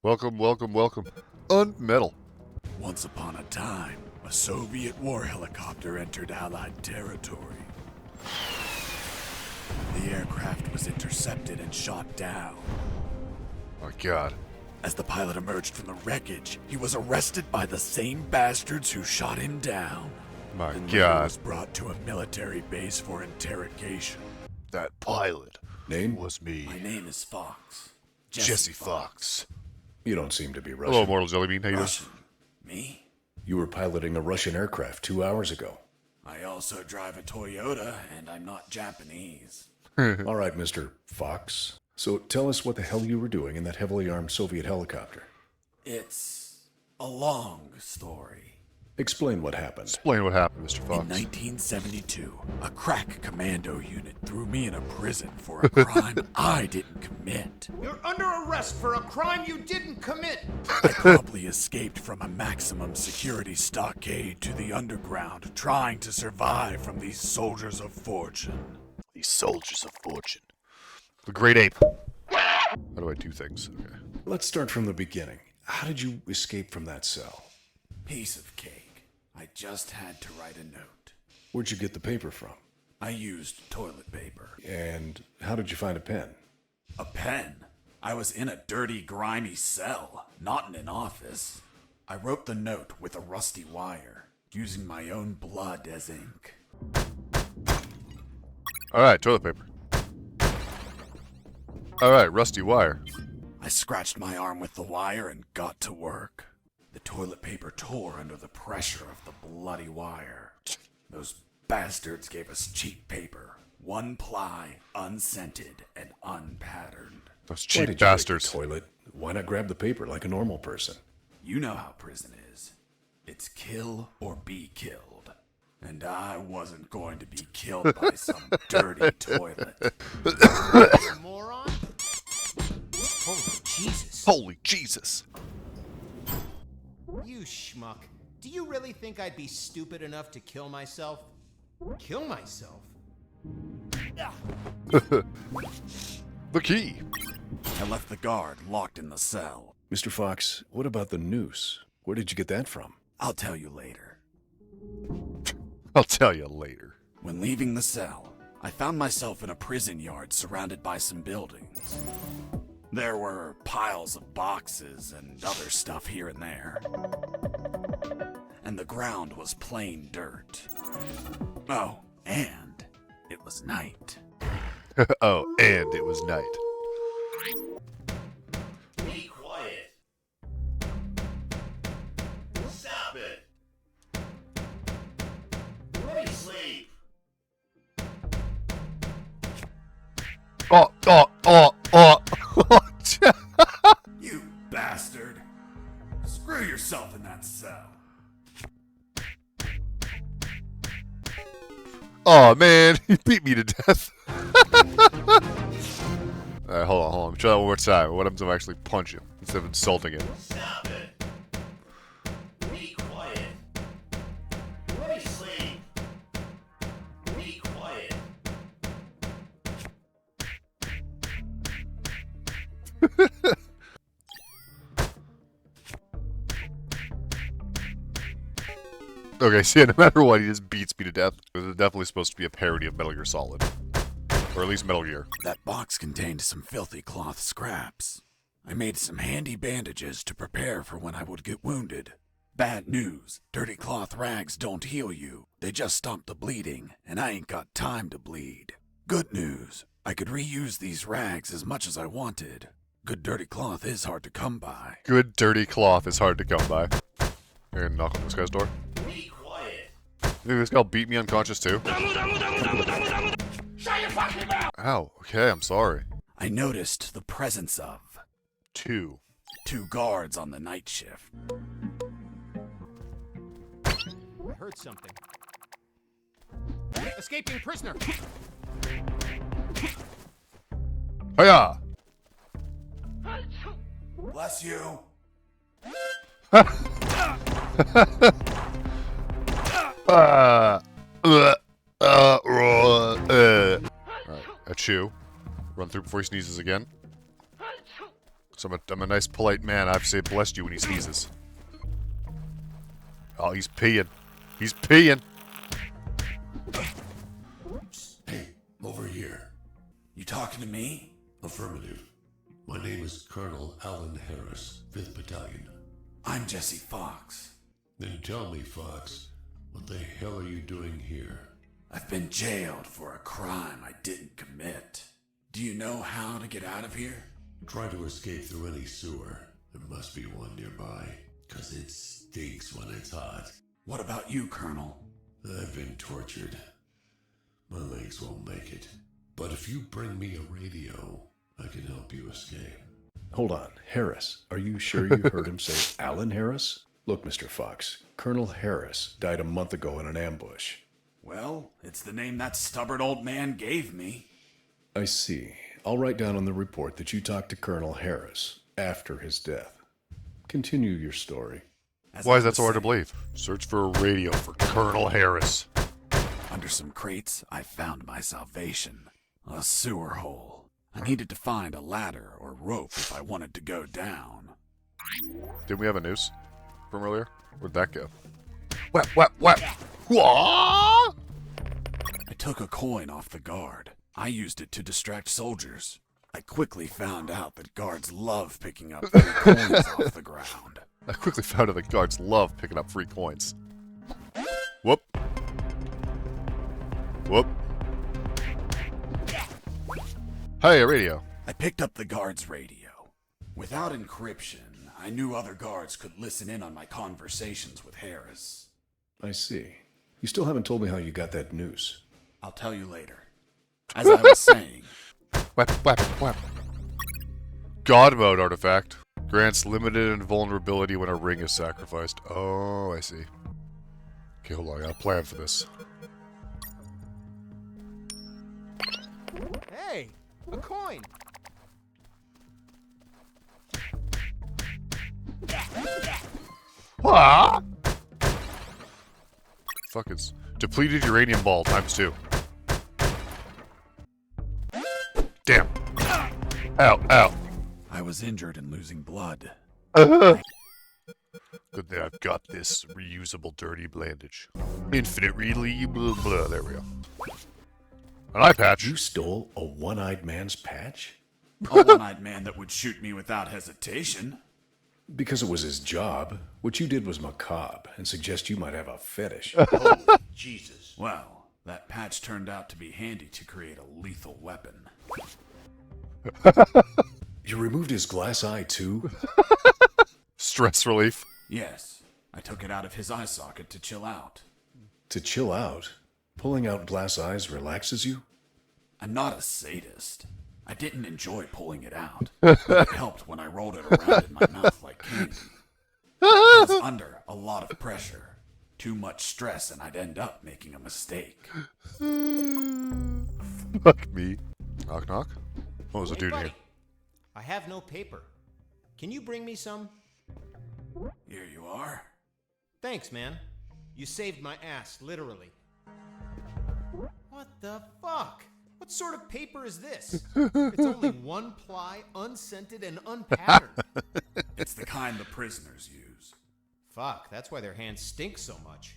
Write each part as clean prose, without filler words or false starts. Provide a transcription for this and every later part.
Welcome, welcome, welcome. UnMetal. Once upon a time, a Soviet war helicopter entered Allied territory. The aircraft was intercepted and shot down. Oh, God. As the pilot emerged from the wreckage, he was arrested by the same bastards who shot him down. My And later God. was brought to a military base for interrogation. That pilot Name? was me. My name is Fox. Jesse Fox. You don't seem to be Russian. Hello, Mortal Jellybean. How you doing? Russian. Me? You were piloting a Russian aircraft 2 hours ago. I also drive a Toyota, and I'm not Japanese. All right, Mr. Fox. So tell us what the hell you were doing in that heavily armed Soviet helicopter. It's a long story. Explain what happened. Explain what happened, Mr. In Fox. 1972, a crack commando unit threw me in a prison for a crime I didn't commit. You're under arrest for a crime you didn't commit. I promptly escaped from a maximum security stockade to the underground, trying to survive from these soldiers of fortune. These soldiers of fortune. The great ape. How do I do things? Okay. Let's start from the beginning. How did you escape from that cell? Piece of cake. I just had to write a note. Where'd you get the paper from? I used toilet paper. And how did you find a pen? A pen? I was in a dirty, grimy cell, not in an office. I wrote the note with a rusty wire, using my own blood as ink. Alright, toilet paper. Alright, rusty wire. I scratched my arm with the wire and got to work. The toilet paper tore under the pressure of the bloody wire. Those bastards gave us cheap paper. One ply, unscented, and unpatterned. Those Why cheap did you break bastards. the toilet? Why not grab the paper like a normal person? You know how prison is. It's kill or be killed. And I wasn't going to be killed by some dirty toilet. You moron. Holy Jesus. Holy Jesus. You schmuck. Do you really think I'd be stupid enough to kill myself? Kill myself? The key. I left the guard locked in the cell. Mr. Fox, what about the noose? Where did you get that from? I'll tell you later. I'll tell you later. When leaving the cell, I found myself in a prison yard surrounded by some buildings. There were piles of boxes and other stuff here and there. And the ground was plain dirt. Oh, and it was night. Oh, and it was night. Be quiet. Stop it. Let me sleep. Oh. You bastard. Screw yourself in that cell. Oh, man. He beat me to death. Alright, hold on. Try that one more time. What happens if I actually punch him instead of insulting him? Stop it. Be quiet. Let me sleep. Be quiet. Okay, see, no matter what, he just beats me to death. This is definitely supposed to be a parody of Metal Gear Solid. Or at least Metal Gear. That box contained some filthy cloth scraps. I made some handy bandages to prepare for when I would get wounded. Bad news, dirty cloth rags don't heal you. They just stop the bleeding, and I ain't got time to bleed. Good news, I could reuse these rags as much as I wanted. Good dirty cloth is hard to come by. Good dirty cloth is hard to come by. Here, knock on this guy's door. Be quiet. You think this guy'll beat me unconscious too? Shut your fucking mouth! Ow, okay, I'm sorry. I noticed the presence of 2. 2 guards on the night shift. I heard something. Escaping prisoner. Hiya! Bless you. Alright, a chew. Run through before he sneezes again. So I'm a nice, polite man. I have to say bless you when he sneezes. Oh, he's peeing. He's peeing. Hey, over here. You talking to me? Affirmative. My name is Colonel Alan Harris, 5th Battalion. I'm Jesse Fox. Then tell me, Fox, what the hell are you doing here? I've been jailed for a crime I didn't commit. Do you know how to get out of here? Try to escape through any sewer. There must be one nearby, 'cause it stinks when it's hot. What about you, Colonel? I've been tortured. My legs won't make it. But if you bring me a radio, I can help you escape. Hold on, Harris. Are you sure you heard him say Alan Harris? Look, Mr. Fox, Colonel Harris died a month ago in an ambush. Well, it's the name that stubborn old man gave me. I see. I'll write down on the report that you talked to Colonel Harris after his death. Continue your story. Why is that so hard to believe? Search for a radio for Colonel Harris. Under some crates, I found my salvation. A sewer hole. I needed to find a ladder or rope if I wanted to go down. Didn't we have a noose from earlier? Where'd that go? What? Whoa! I took a coin off the guard. I used it to distract soldiers. I quickly found out that guards love picking up free coins off the ground. I quickly found out that guards love picking up free coins. Whoop. Hey, a radio. I picked up the guard's radio. Without encryption, I knew other guards could listen in on my conversations with Harris. I see. You still haven't told me how you got that noose. I'll tell you later. As I was saying, Whap. God mode artifact. Grants limited invulnerability when a ring is sacrificed. Oh, I see. Okay, hold on. I got a plan for this. Hey, a coin. Ah! Fuck is depleted uranium ball ×2. Damn. Ow. I was injured and losing blood. Good thing I've got this reusable dirty bandage. Infinite reliable blah. There we go. An eye patch. You stole a one-eyed man's patch? A one-eyed man that would shoot me without hesitation. Because it was his job. What you did was macabre and suggest you might have a fetish. Jesus. Well, that patch turned out to be handy to create a lethal weapon. You removed his glass eye too? Stress relief. Yes, I took it out of his eye socket to chill out. To chill out? Pulling out glass eyes relaxes you? I'm not a sadist. I didn't enjoy pulling it out, but it helped when I rolled it around in my mouth like candy. I was under a lot of pressure. Too much stress and I'd end up making a mistake. Fuck me. Knock knock. What was the Hey, dude buddy. here? I have no paper. Can you bring me some? Here you are. Thanks, man. You saved my ass, literally. What the fuck? What sort of paper is this? It's only one ply, unscented, and unpatterned. It's the kind the prisoners use. Fuck, that's why their hands stink so much.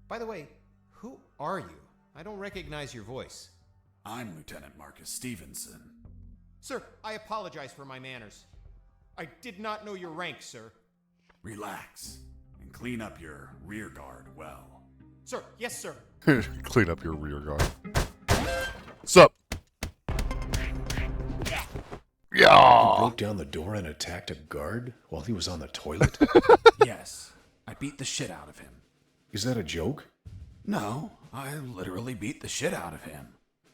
By the way, who are you? I don't recognize your voice. I'm Lieutenant Marcus Stevenson. Sir, I apologize for my manners. I did not know your rank, sir. Relax and clean up your rear guard well. Sir, yes, sir. Clean up your rear guard. Sup? You Yeah. broke down the door and attacked a guard while he was on the toilet? Yes, I beat the shit out of him. Is that a joke? No, I literally beat the shit out of him.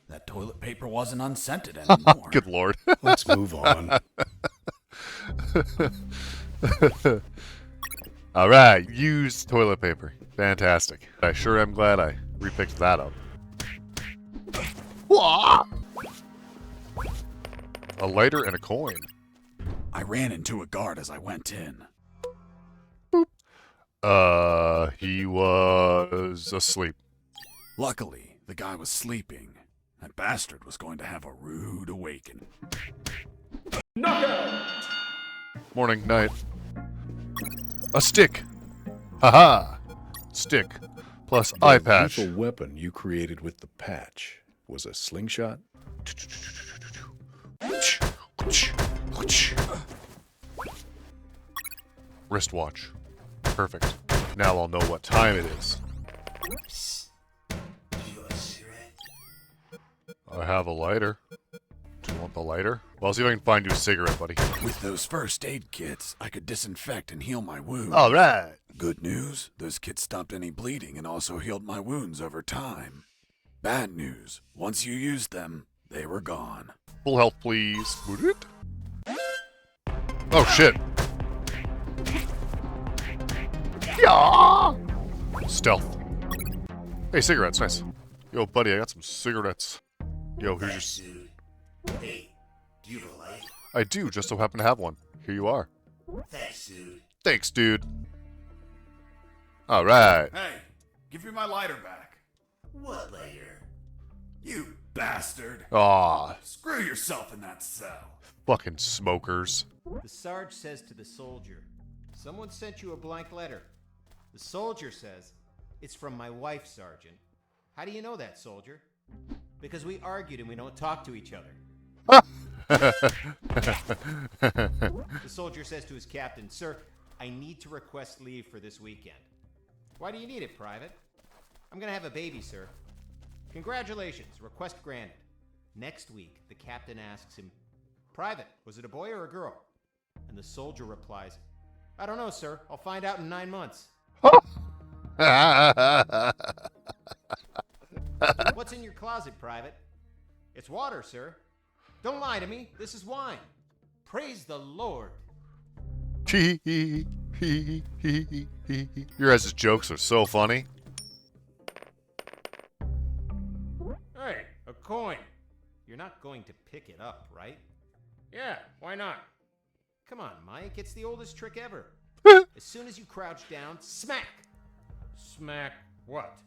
That toilet paper wasn't unscented anymore. Good lord. Let's move on. All right, used toilet paper. Fantastic. I sure am glad I repicked that up. Wah! A lighter and a coin. I ran into a guard as I went in. He was asleep. Luckily, the guy was sleeping. That bastard was going to have a rude awakening. Knockout! Morning, night. A stick! Haha! Stick. Plus eye patch. The lethal weapon you created with the patch was a slingshot? Wristwatch. Perfect. Now I'll know what time it is. I have a lighter. Do you want the lighter? Well, I'll see if I can find you a cigarette, buddy. With those first aid kits, I could disinfect and heal my wounds. Alright! Good news, those kits stopped any bleeding and also healed my wounds over time. Bad news, once you used them, they were gone. Full health, please. Oh, shit. Yeah! Stealth. Hey, cigarettes, nice. Yo, buddy, I got some cigarettes. Yo, here's your... Hey, do you have a light? I do, just so happen to have one. Here you are. Thanks, dude. Thanks, dude. Alright. Hey, give me my lighter back. What lighter? You bastard. Aw, Screw yourself in that cell. fucking smokers. The Sarge says to the soldier, "Someone sent you a blank letter." The soldier says, "It's from my wife, Sergeant." How do you know that, soldier? Because we argued and we don't talk to each other. The soldier says to his captain, "Sir, I need to request leave for this weekend." "Why do you need it, Private?" "I'm gonna have a baby, sir." "Congratulations, request granted." Next week, the captain asks him, "Private, was it a boy or a girl?" And the soldier replies, "I don't know, sir. I'll find out in 9 months." "What's in your closet, Private?" "It's water, sir." "Don't lie to me. This is wine." "Praise the Lord." Your guys' jokes are so funny. Hey, a coin. You're not going to pick it up, right? "Yeah, why not?" "Come on, Mike. It's the oldest trick ever. As soon as you crouch down, smack." "Smack what?"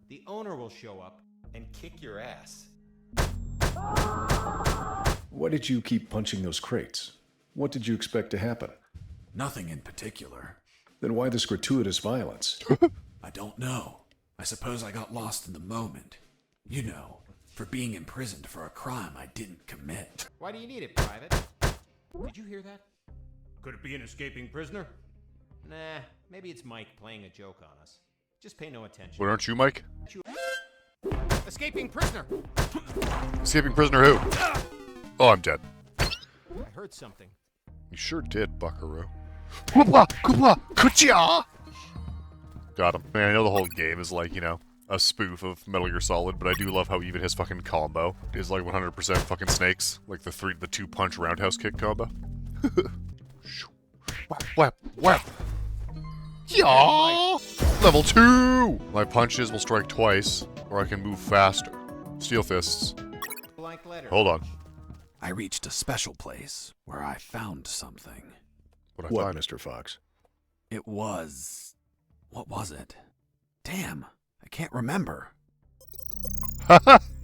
"The owner will show up and kick your ass." Why did you keep punching those crates? What did you expect to happen? Nothing in particular. Then why this gratuitous violence? I don't know. I suppose I got lost in the moment. You know, for being imprisoned for a crime I didn't commit. "Why do you need it, Private?" Did you hear that? "Could it be an escaping prisoner?" "Nah, maybe it's Mike playing a joke on us. Just pay no attention." What, aren't you, Mike? "Escaping prisoner!" Escaping prisoner who? Oh, I'm dead. I heard something. You sure did, buckaroo. Hoopla, hoopla, kucha! Got him. Man, I know the whole game is like, you know, a spoof of Metal Gear Solid, but I do love how even his fucking combo is like 100% fucking snakes. Like the 2-punch roundhouse kick combo. Whap, whap, whap. Yeah! Level 2! My punches will strike twice, or I can move faster. Steel fists. Blank letter. Hold on. I reached a special place where I found something. What'd I What, find? Mr. Fox? It was... what was it? Damn, I can't remember.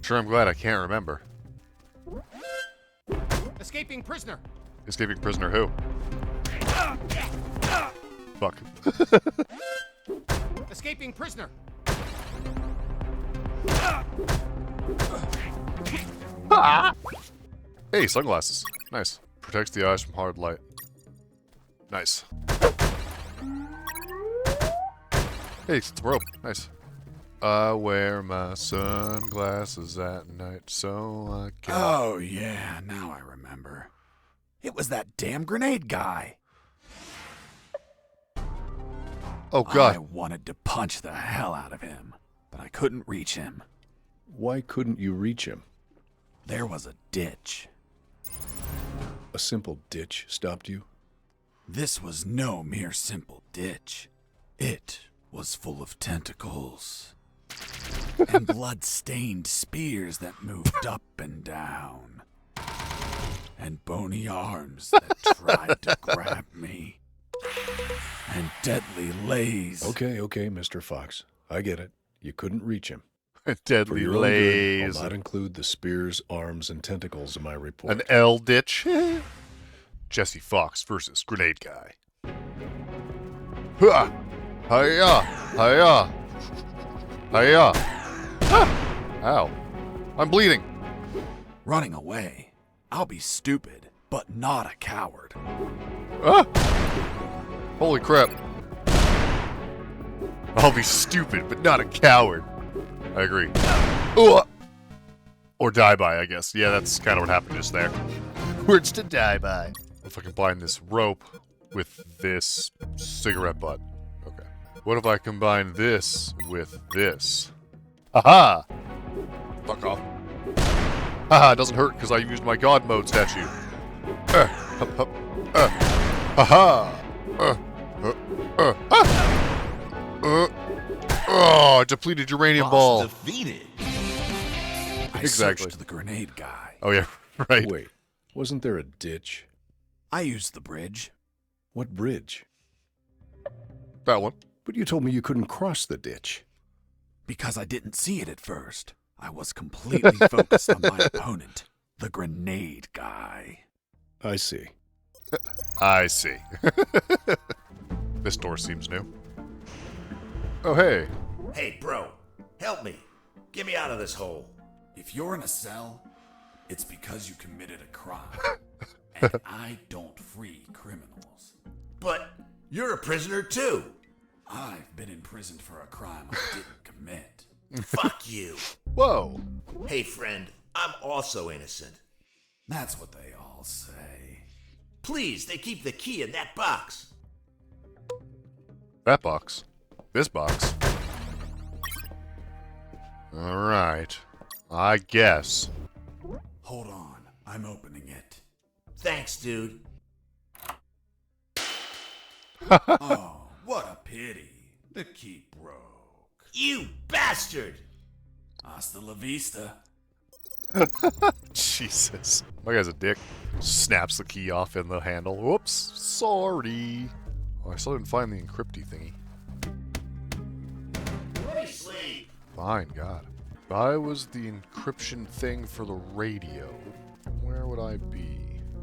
Sure, I'm glad I can't remember. Escaping prisoner. Escaping prisoner who? Fuck. Escaping prisoner. Hey, sunglasses. Nice. Protects the eyes from hard light. Nice. Hey, it's a rope. Nice. I wear my sunglasses at night so I can... Oh, yeah, now I remember. It was that damn grenade guy. Oh, I God. wanted to punch the hell out of him, but I couldn't reach him. Why couldn't you reach him? There was a ditch. A simple ditch stopped you? This was no mere simple ditch. It was full of tentacles and blood-stained spears that moved up and down, and bony arms that tried to grab me, and deadly lays. Okay, Mr. Fox. I get it. You couldn't reach him. For Deadly your own good, lays. I'll not include the spears, arms, and tentacles in my report. An L ditch. Jesse Fox versus Grenade Guy. Hiya! Hiya! Hiya! Hiya! Ah! Ow. I'm bleeding. Running away. I'll be stupid, but not a coward. Ah! Holy crap. I'll be stupid, but not a coward. I agree. Ooh. Or die by, I guess. Yeah, that's kind of what happened just there. Words to die by. If I combine this rope with this cigarette butt. Okay. What if I combine this with this? Haha! Fuck off. Haha, it doesn't hurt because I used my god mode statue. Haha! Oh, depleted uranium ball. defeated. I Exactly. searched the grenade guy. Oh yeah, right. Wait, wasn't there a ditch? I used the bridge. What bridge? That one. But you told me you couldn't cross the ditch. Because I didn't see it at first. I was completely focused on my opponent, the grenade guy. I see. I see. This door seems new. Oh hey. Hey, bro, help me. Get me out of this hole. If you're in a cell, it's because you committed a crime. And I don't free criminals. But you're a prisoner too. I've been imprisoned for a crime I didn't commit. Fuck you. Whoa. Hey, friend, I'm also innocent. That's what they all say. Please, they keep the key in that box. That box. This box. Alright. I guess. Hold on, I'm opening it. Thanks, dude. Oh, what a pity. The key broke. You bastard! Hasta la vista. Jesus. My guy's a dick. Snaps the key off in the handle. Whoops. Sorry. Oh, I still didn't find the encrypty thingy. Let me sleep. Fine, God. If I was the encryption thing for the radio, where would I be?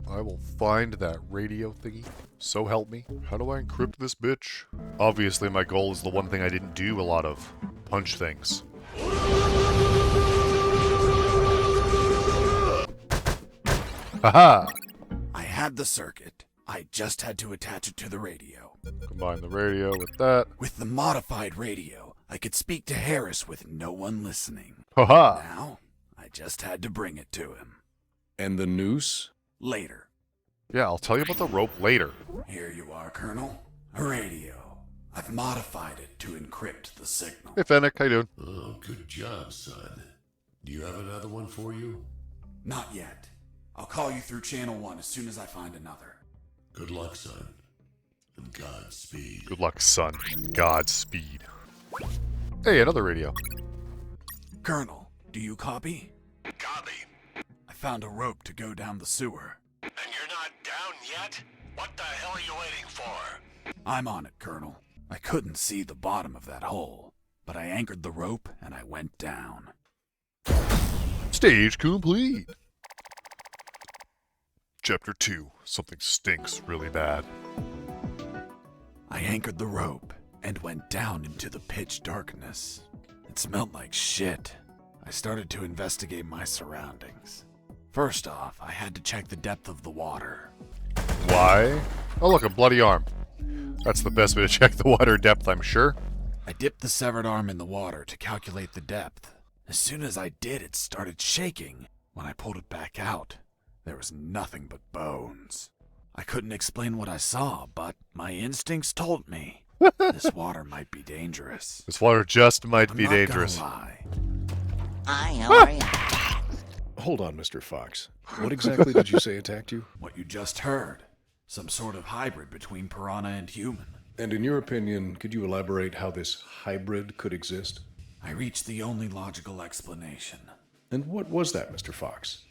I will find that radio thingy. So help me. How do I encrypt this bitch? Obviously, my goal is the one thing I didn't do a lot of. Punch things. Haha! I had the circuit. I just had to attach it to the radio. Combine the radio with that. With the modified radio, I could speak to Harris with no one listening. Haha! Now, I just had to bring it to him. And the noose? Later. Yeah, I'll tell you about the rope later. Here you are, Colonel. A radio. I've modified it to encrypt the signal. Hey, Fennec, how you doing? Oh, good job, son. Do you have another one for you? Not yet. I'll call you through Channel 1 as soon as I find another. Good luck, son. And Godspeed. Good luck, son. Godspeed. Hey, another radio. Colonel, do you copy? Copy. I found a rope to go down the sewer. And you're not down yet? What the hell are you waiting for? I'm on it, Colonel. I couldn't see the bottom of that hole, but I anchored the rope and I went down. Stage complete. Chapter 2. Something stinks really bad. I anchored the rope and went down into the pitch darkness. It smelled like shit. I started to investigate my surroundings. First off, I had to check the depth of the water. Why? Oh, look, a bloody arm. That's the best way to check the water depth, I'm sure. I dipped the severed arm in the water to calculate the depth. As soon as I did, it started shaking. When I pulled it back out, there was nothing but bones. I couldn't explain what I saw, but my instincts told me this water might be dangerous. This water just might I'm be not dangerous. gonna lie. Hold on, Mr. Fox. What exactly did you say attacked you? What you just heard. Some sort of hybrid between piranha and human. And in your opinion, could you elaborate how this hybrid could exist? I reached the only logical explanation. And what was that, Mr. Fox?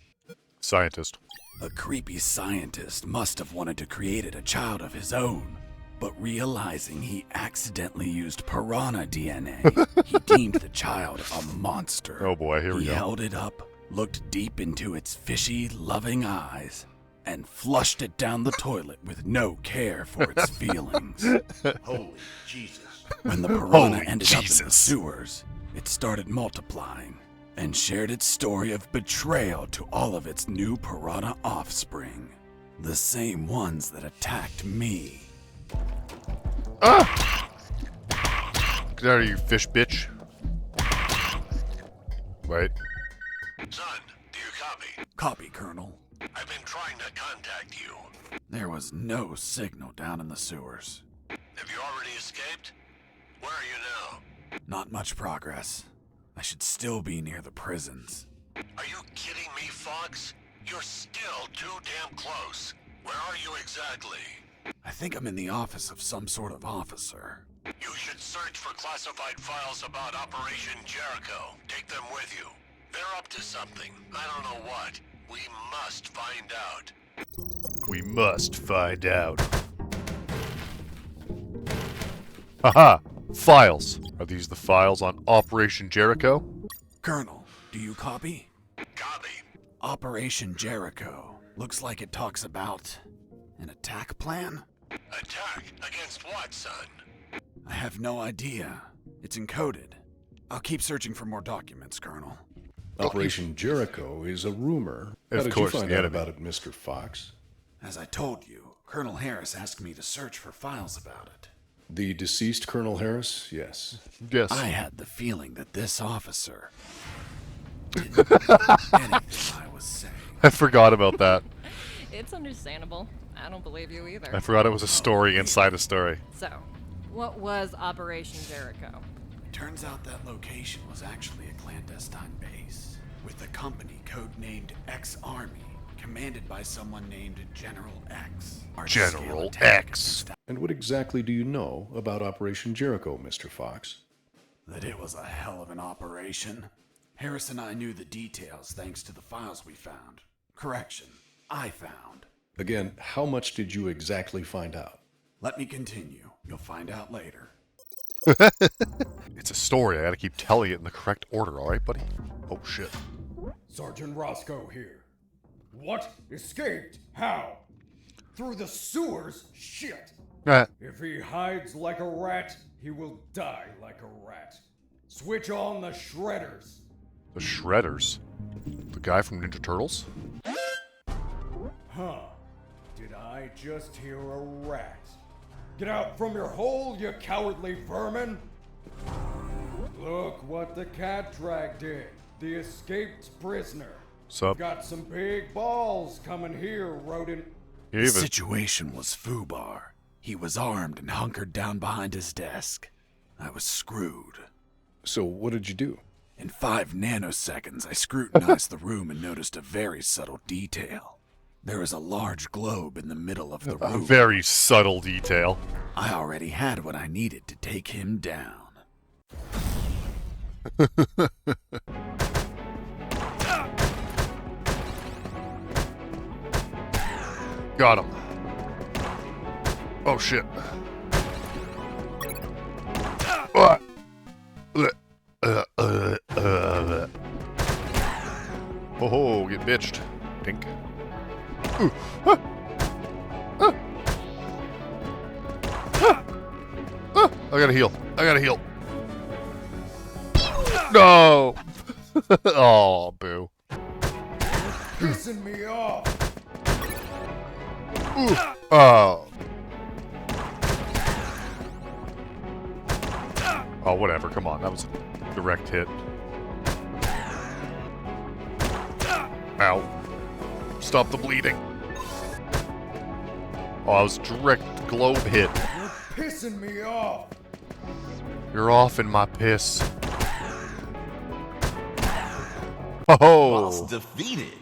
Scientist. A creepy scientist must have wanted to create a child of his own, but realizing he accidentally used piranha DNA, he deemed the child a monster. Oh boy, here we He go. held it up, looked deep into its fishy, loving eyes, and flushed it down the toilet with no care for its feelings. Holy Jesus. When the piranha Holy ended up in the Jesus. sewers, it started multiplying and shared its story of betrayal to all of its new piranha offspring. The same ones that attacked me. Ah! Get out of here, you fish bitch. Wait. Son, do you copy? Copy, Colonel. I've been trying to contact you. There was no signal down in the sewers. Have you already escaped? Where are you now? Not much progress. I should still be near the prisons. Are you kidding me, Fox? You're still too damn close. Where are you exactly? I think I'm in the office of some sort of officer. You should search for classified files about Operation Jericho. Take them with you. They're up to something. I don't know what. We must find out. We must find out. Haha! Files. Are these the files on Operation Jericho? Colonel, do you copy? Copy. Operation Jericho. Looks like it talks about an attack plan? Attack? Against what, son? I have no idea. It's encoded. I'll keep searching for more documents, Colonel. Operation Jericho is a rumor. How Of did course, you find the out enemy. about it, Mr. Fox? As I told you, Colonel Harris asked me to search for files about it. The deceased Colonel Harris? Yes. Yes. I had the feeling that this officer didn't know anything I was saying. I forgot about that. It's understandable. I don't believe you either. I forgot it was a story inside a story. So, what was Operation Jericho? Turns out that location was actually a clandestine base, with a company codenamed X-Army, commanded by someone named General X. Large-scale General attack X. against And what exactly do you know about Operation Jericho, Mr. Fox? That it was a hell of an operation. Harris and I knew the details thanks to the files we found. Correction, I found. Again, how much did you exactly find out? Let me continue. You'll find out later. It's a story. I gotta keep telling it in the correct order, alright, buddy? Oh, shit. Sergeant Roscoe here. What? Escaped? How? Through the sewers? Shit! Ah, If he hides like a rat, he will die like a rat. Switch on the shredders. the Shredders. The guy from Ninja Turtles? Huh. Did I just hear a rat? Get out from your hole, you cowardly vermin! Look what the cat dragged in. The escaped prisoner. Sup? Got some big balls coming here, rodent. The Even. situation was foobar. He was armed and hunkered down behind his desk. I was screwed. So what did you do? In 5 nanoseconds, I scrutinized the room and noticed a very subtle detail. There was a large globe in the middle of the A room. very subtle detail. I already had what I needed to take him down. Got him. Oh, shit. What? Oh, get bitched. Dink. Ooh. Ah. Ah. Ah. Ah. I gotta heal. I gotta heal. No! Oh, boo. Pissing me off. Ooh. Oh. Oh, whatever. Come on. That was a direct hit. Ow. Stop the bleeding. Oh, that was a direct globe hit. You're pissing me off. You're off in my piss. Oh. defeated.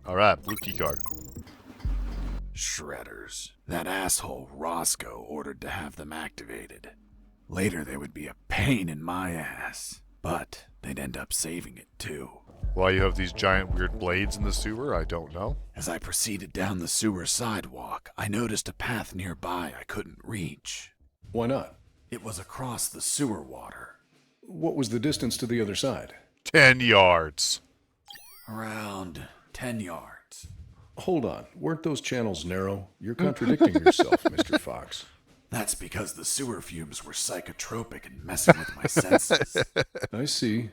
Alright, blue key card. Shredders. That asshole Roscoe ordered to have them activated. Later they would be a pain in my ass, but they'd end up saving it too. Why you have these giant weird blades in the sewer, I don't know. As I proceeded down the sewer sidewalk, I noticed a path nearby I couldn't reach. Why not? It was across the sewer water. What was the distance to the other side? 10 yards. Around 10 yards. Hold on. Weren't those channels narrow? You're contradicting yourself, Mr. Fox. That's because the sewer fumes were psychotropic and messing with my senses. I see.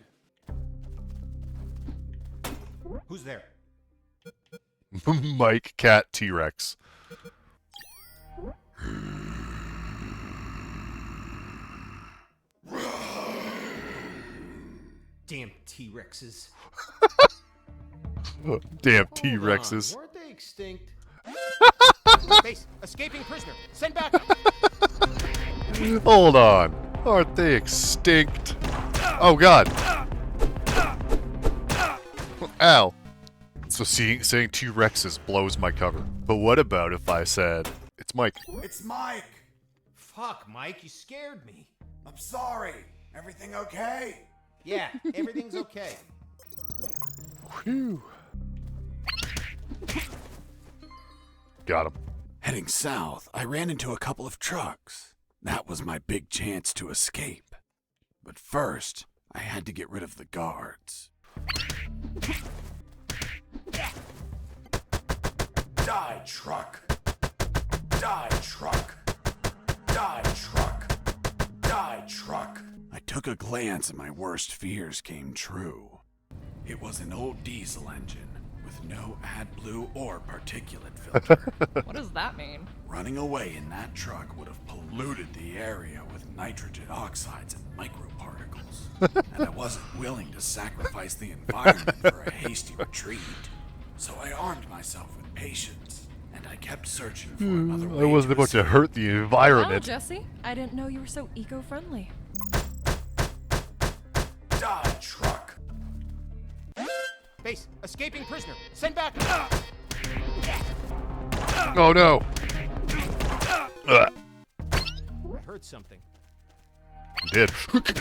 Who's there? Mike, Cat, T-Rex. Damn T-Rexes. Damn Hold T-Rexes. on, weren't they extinct? Base, escaping prisoner. Send back. Hold on. Aren't they extinct? Oh god. Ow. So saying T-Rexes blows my cover. But what about if I said, it's Mike? It's Mike! Fuck, Mike, you scared me. I'm sorry. Everything okay? Yeah, everything's okay. Whew. Got him. Heading south, I ran into a couple of trucks. That was my big chance to escape. But first, I had to get rid of the guards. Die, truck! Die, truck! Die, truck! Die, truck! I took a glance and my worst fears came true. It was an old diesel engine with no AdBlue or particulate filter. What does that mean? Running away in that truck would have polluted the area with nitrogen oxides and microparticles. And I wasn't willing to sacrifice the environment for a hasty retreat. So I armed myself with patience, and I kept searching for another way I wasn't about to escape. hurt the Wow, environment. Jesse. I didn't know you were so eco-friendly. Die, truck! Base, escaping prisoner. Send back. Oh no. Ugh. I heard something. You did.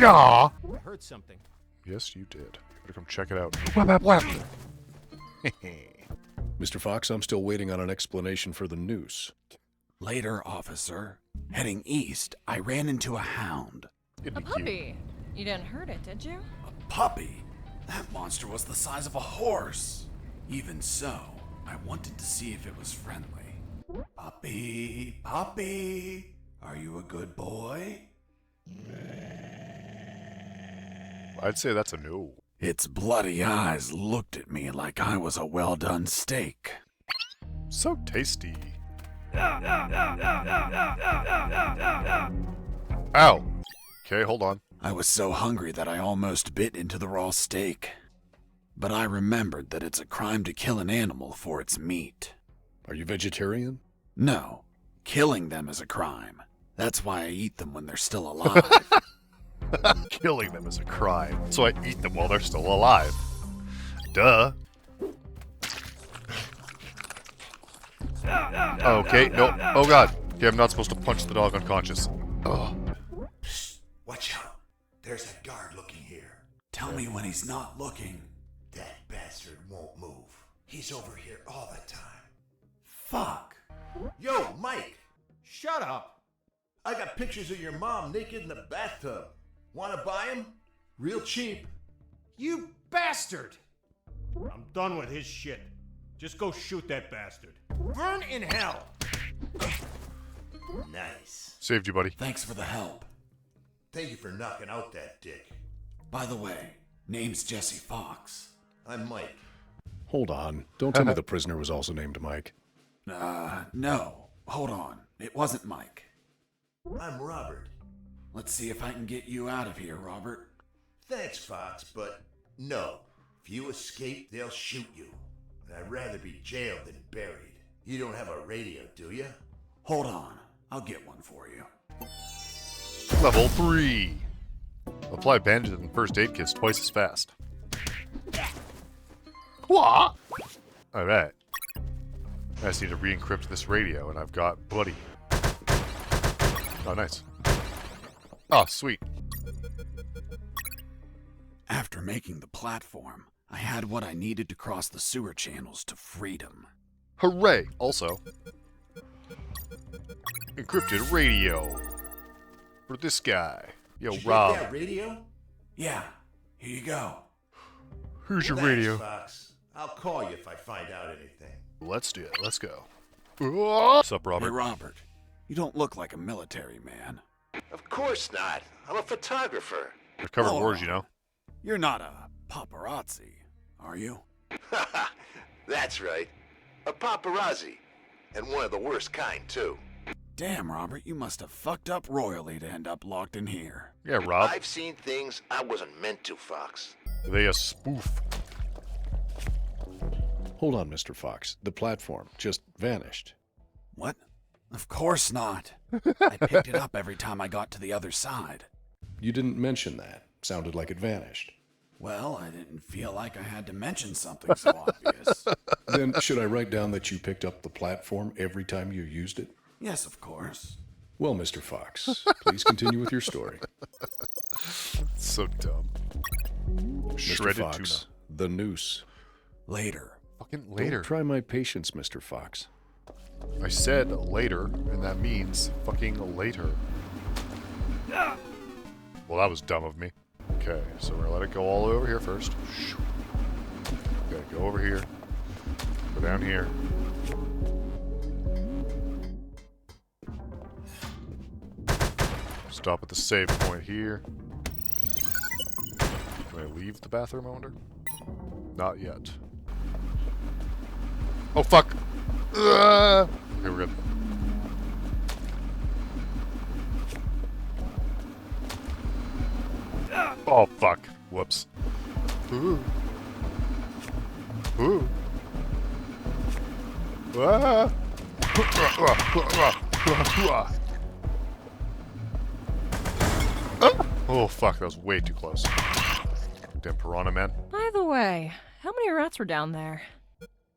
Aw. I heard something. Yes, you did. Better come check it out. Mr. Fox, I'm still waiting on an explanation for the noose. Later, officer. Heading east, I ran into a hound. It'd A be cute. puppy. You didn't hurt it, did you? A puppy? That monster was the size of a horse. Even so, I wanted to see if it was friendly. Puppy, puppy, are you a good boy? I'd say that's a no. Its bloody eyes looked at me like I was a well-done steak. So tasty. Ow. Okay, hold on. I was so hungry that I almost bit into the raw steak. But I remembered that it's a crime to kill an animal for its meat. Are you vegetarian? No, killing them is a crime. That's why I eat them when they're still alive. Killing them is a crime, so I eat them while they're still alive. Duh. Okay, no. Oh god. Okay, I'm not supposed to punch the dog unconscious. Ugh. Watch out. There's a guard looking here. Tell me when he's not looking. That bastard won't move. He's over here all the time. Fuck. Yo, Mike! Shut up. I got pictures of your mom naked in the bathtub. Wanna buy them? Real cheap. You bastard! I'm done with his shit. Just go shoot that bastard. Burn in hell! Nice. Saved you, buddy. Thanks for the help. Thank you for knocking out that dick. By the way, name's Jesse Fox. I'm Mike. Hold on. Don't tell me the prisoner was also named Mike. No. Hold on. It wasn't Mike. I'm Robert. Let's see if I can get you out of here, Robert. Thanks, Fox, but no. If you escape, they'll shoot you. And I'd rather be jailed than buried. You don't have a radio, do you? Hold on. I'll get one for you. Level 3. Apply bandages and first aid kits twice as fast. What? Alright. I just need to re-encrypt this radio, and I've got Buddy. Oh, nice. Oh, sweet. After making the platform, I had what I needed to cross the sewer channels to freedom. Hooray! Also, encrypted radio for this guy. Yo, Did you Rob. get that radio? Yeah, here you go. Here's your Thanks, radio. Fox. I'll call you if I find out anything. Let's do it. Let's go. What's up, Hey, Robert? Robert, you don't look like a military man. Of course not. I'm a photographer. They're covered Hold wars, on. you know. You're not a paparazzi, are you? That's right. A paparazzi. And one of the worst kind, too. Damn, Robert, you must have fucked up royally to end up locked in here. Yeah, Rob. I've seen things I wasn't meant to, Fox. They a spoof. Hold on, Mr. Fox. The platform just vanished. What? Of course not. I picked it up every time I got to the other side. You didn't mention that. Sounded like it vanished. Well, I didn't feel like I had to mention something so obvious. Then should I write down that you picked up the platform every time you used it? Yes, of course. Well, Mr. Fox, please continue with your story. So dumb. Mr. Shredded Fox, tuna. the noose. Later. Fucking later. Don't try my patience, Mr. Fox. I said later, and that means fucking later. Well, that was dumb of me. Okay, so we're gonna let it go all the way over here first. Okay, go over here. Go down here. Stop at the save point here. Can I leave the bathroom, I wonder? Not yet. Oh, fuck! Okay, we're good. Oh, fuck. Whoops. Ooh. Ooh. Ah. Oh, fuck. That was way too close. Damn piranha, man. By the way, how many rats were down there?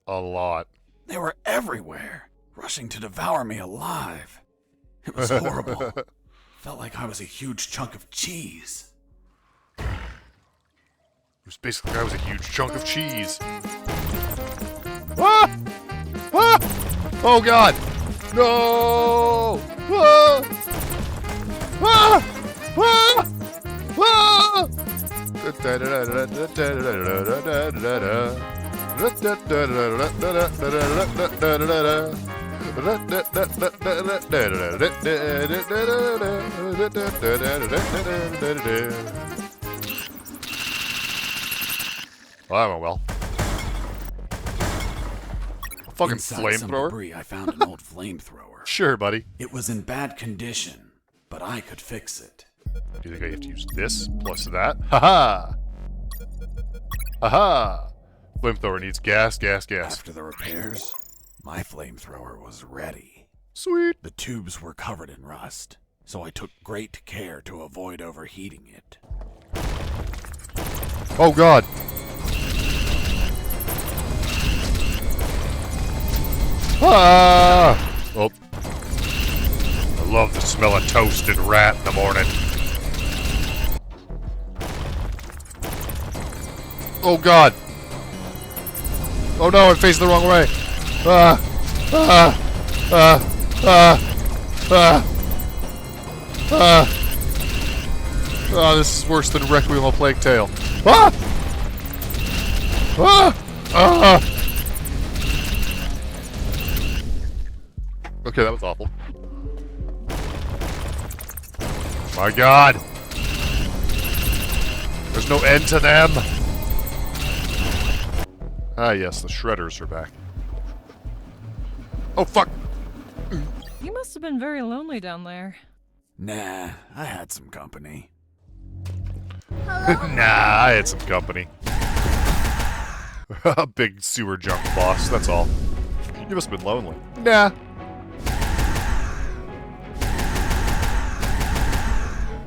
A lot. They were everywhere, rushing to devour me alive. It was horrible. Felt like I was a huge chunk of cheese. It was basically, I was a huge chunk of cheese. Ah! Ah! Oh, God! No! Ah! Ah! Ah! Ah! Well, that went well. Fucking Inside some flamethrower? debris, I found an old flamethrower. Sure, buddy. It was in bad condition, but I could fix it. Do you think I have to use this plus that? Haha! Haha! Flamethrower needs gas, gas, gas. After the repairs, my flamethrower was ready. Sweet. The tubes were covered in rust, so I took great care to avoid overheating it. Oh, God. Ah! Oh. I love the smell of toasted rat in the morning. Oh, God. Oh, no, I'm facing the wrong way. Ah! Ah! Ah! Ah! Ah! Ah! Oh, this is worse than Requiem of Plague Tale. Ah! Ah! Ah! Okay, that was awful. My God! There's no end to them! Ah, yes, the shredders are back. Oh, fuck! You must have been very lonely down there. Nah, I had some company. Nah, I had some company. A big sewer junk boss, that's all. You must have been lonely. Nah.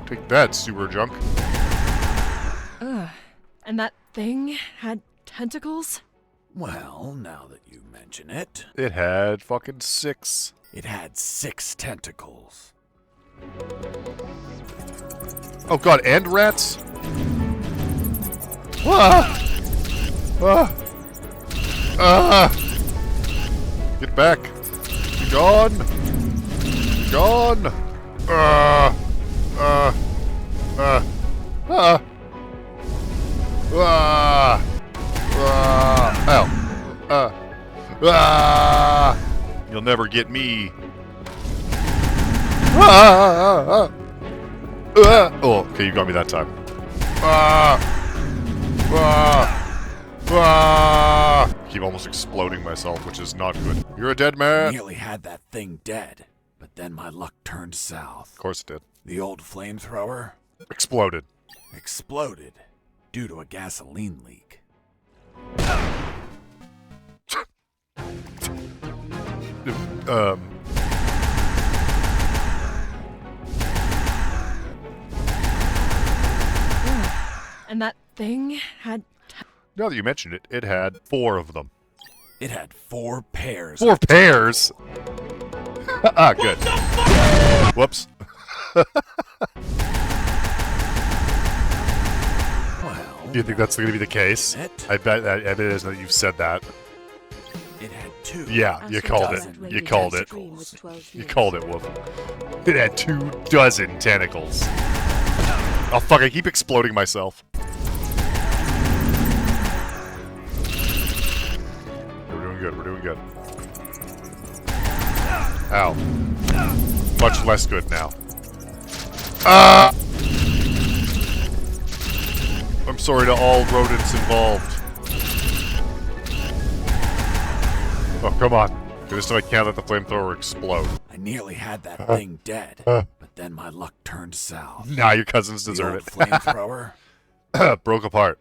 Take that, sewer junk. Ugh. And that thing had tentacles? Well, now that you mention it, It had fucking 6. it had 6 tentacles. Oh, God, and rats? Ah! Ah! Ah! Get back! Be gone! Be gone! Ah! Ah! Ah! Ah! Ah! You'll never get me. Oh, okay, you got me that time. Keep almost exploding myself, which is not good. You're a dead I man. nearly had that thing dead, but then my luck turned south. Of course it did. The old flamethrower Exploded. exploded due to a gasoline leak. And that thing had. Now that you mentioned it, it had 4 of them. It had 4 pairs. 4 pairs? Ah, good. Whoops. Well, Do you think that's going to be the case? I bet it is that you've said that. it had 2. Yeah, you called it. You called it. You called it, Whoop. It had 24 tentacles. Oh, fuck, I keep exploding myself. We're doing good, we're doing good. Ow. Much less good now. I'm sorry to all rodents involved. Oh, come on. This time I can't let the flamethrower explode. I nearly had that thing dead, but then my luck turned south. Nah, your cousins The deserve old it. flamethrower Broke apart.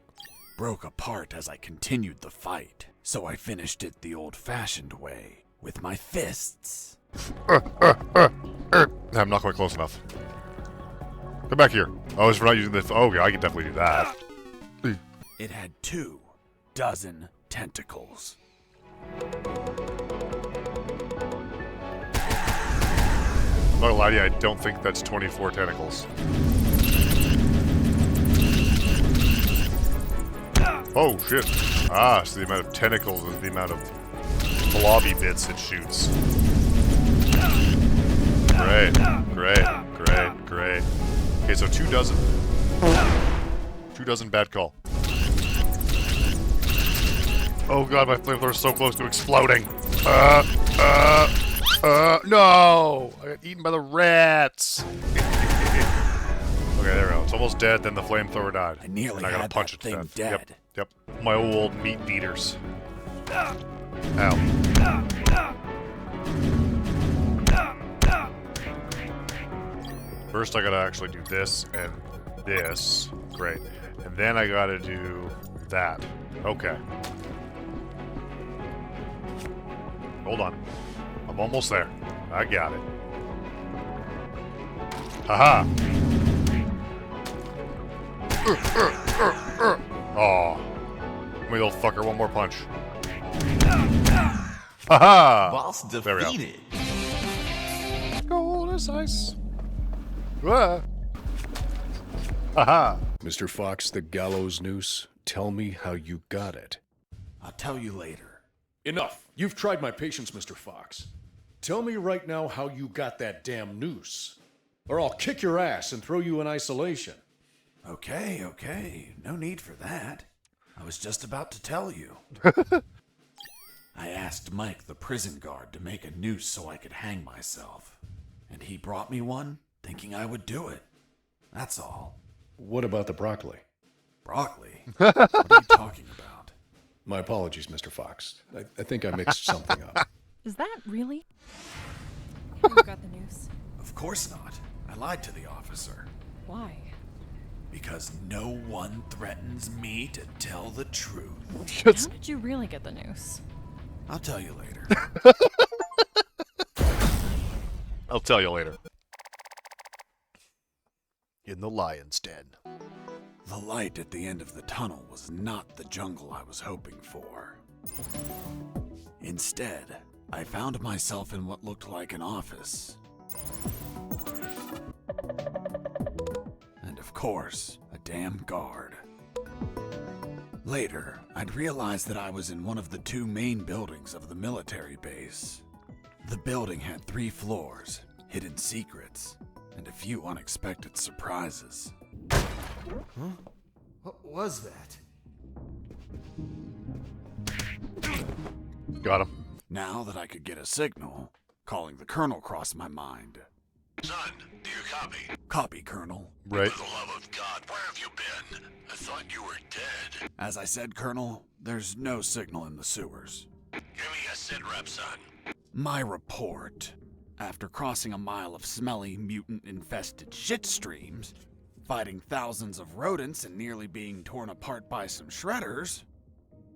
broke apart as I continued the fight, so I finished it the old-fashioned way, with my fists. I'm not quite close enough. Come back here. Oh, it's for not using the... Oh, yeah, I can definitely do that. It had 24 tentacles. I'm not gonna lie to you, I don't think that's 24 tentacles. Oh, shit. Ah, so the amount of tentacles is the amount of blobby bits it shoots. Great, great, great, great. Okay, so 2 dozen. 2 dozen bad call. Oh god, my flamethrower is so close to exploding. No! I got eaten by the rats. Okay, there we go. It's almost dead, then the flamethrower died. I nearly And I gotta had punch that it to thing death. dead. Yep. My old meat beaters. Ow. First I gotta actually do this and this. Great. And then I gotta do that. Okay. Hold on. I'm almost there. I got it. Haha. Aw. Give me, little fucker, one more punch. Haha! Boss There we go. defeated. Cold as ice. Ah. Haha. Mr. Fox, the gallows noose, tell me how you got it. I'll tell you later. Enough. You've tried my patience, Mr. Fox. Tell me right now how you got that damn noose, or I'll kick your ass and throw you in isolation. Okay. No need for that. I was just about to tell you. I asked Mike, the prison guard, to make a noose so I could hang myself. And he brought me one, thinking I would do it. That's all. What about the broccoli? Broccoli? What are you talking about? My apologies, Mr. Fox. I think I mixed something up. Is that really? You got the news. Of course not. I lied to the officer. Why? Because no one threatens me to tell the truth. How did you really get the news? I'll tell you later. I'll tell you later. In the lion's den. The light at the end of the tunnel was not the jungle I was hoping for. Instead, I found myself in what looked like an office. And of course, a damn guard. Later, I'd realized that I was in one of the 2 main buildings of the military base. The building had 3 floors, hidden secrets, and a few unexpected surprises. What was that? Got him. Now that I could get a signal, calling the Colonel crossed my mind. Son, do you copy? Copy, Colonel. Right. For the love of God, where have you been? I thought you were dead. As I said, Colonel, there's no signal in the sewers. Give me a sit rep, son. My report. After crossing a mile of smelly, mutant-infested shit streams, fighting thousands of rodents and nearly being torn apart by some shredders,